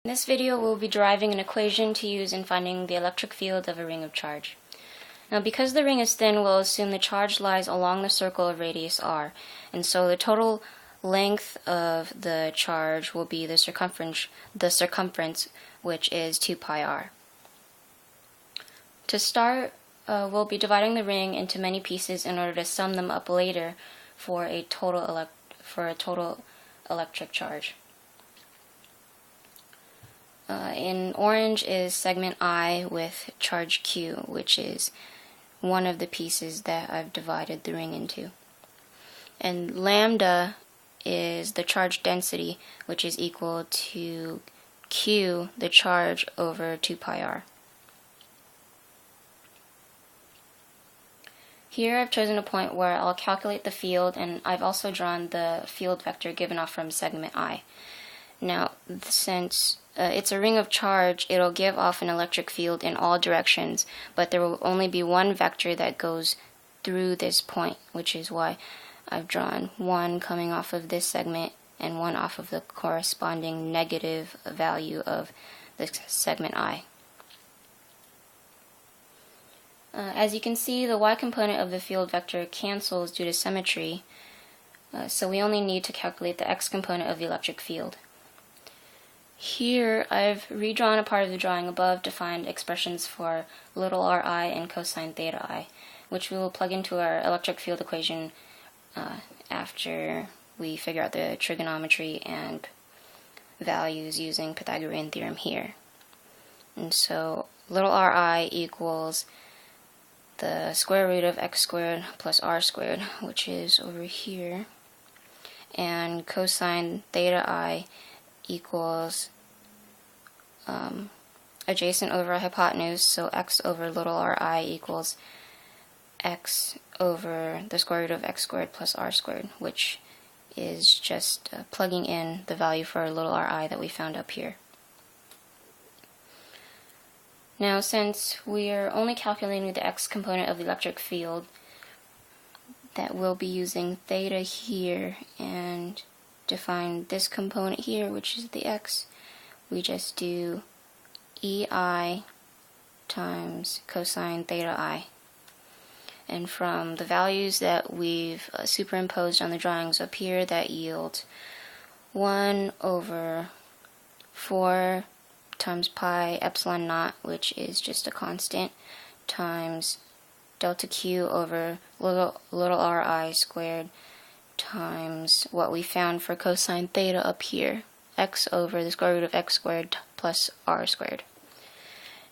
In this video, we'll be deriving an equation to use in finding the electric field of a ring of charge. Now, because the ring is thin, we'll assume the charge lies along the circle of radius r, and so the total length of the charge will be the circumference, which is 2 pi r. To start, we'll be dividing the ring into many pieces in order to sum them up later for a total electric charge. In orange is segment I with charge Q, which is one of the pieces that I've divided the ring into. And lambda is the charge density, which is equal to Q, the charge, over 2 pi r. Here I've chosen a point where I'll calculate the field, and I've also drawn the field vector given off from segment I. Now, since it's a ring of charge, it'll give off an electric field in all directions, but there will only be one vector that goes through this point, which is why I've drawn one coming off of this segment and one off of the corresponding negative value of the segment I. As you can see, the y component of the field vector cancels due to symmetry, so we only need to calculate the x component of the electric field. Here, I've redrawn a part of the drawing above to find expressions for little ri and cosine theta I, which we will plug into our electric field equation after we figure out the trigonometry and values using Pythagorean theorem here. And so, little ri equals the square root of x squared plus r squared, which is over here, and cosine theta I equals adjacent over hypotenuse, so x over little ri equals x over the square root of x squared plus r squared, which is just plugging in the value for little ri that we found up here. Now, since we are only calculating the x component of the electric field, that we'll be using theta here, and to find this component here, which is the x, we just do EI times cosine theta I. And from the values that we've superimposed on the drawings up here, that yields 1 over 4 times pi epsilon naught, which is just a constant, times delta Q over little ri squared, times what we found for cosine theta up here, x over the square root of x squared plus r squared.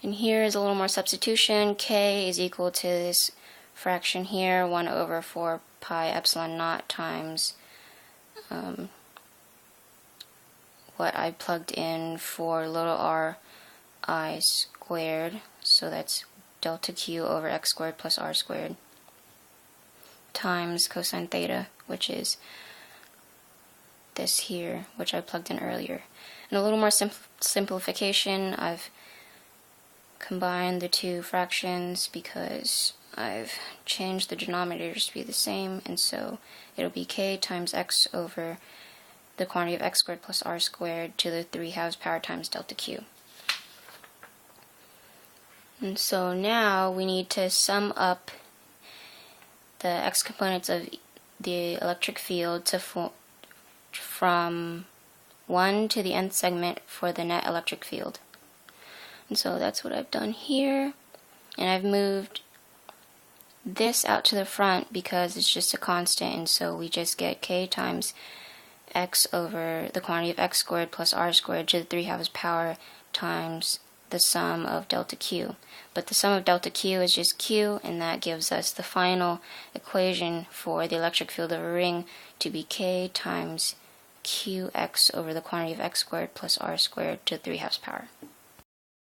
And here is a little more substitution. K is equal to this fraction here, 1 over 4 pi epsilon naught times what I plugged in for little r I squared, so that's delta Q over x squared plus r squared, times cosine theta, which is this here, which I plugged in earlier. And a little more simplification, I've combined the two fractions because I've changed the denominators to be the same, and so it'll be k times x over the quantity of x squared plus r squared to the 3/2 power times delta Q. And so now we need to sum up the x components of the electric field from 1 to the nth segment for the net electric field. And so that's what I've done here, and I've moved this out to the front because it's just a constant, and so we just get k times x over the quantity of x squared plus r squared to the 3/2 power times the sum of delta Q. But the sum of delta Q is just Q, and that gives us the final equation for the electric field of a ring to be k times qx over the quantity of x squared plus r squared to the 3/2 power.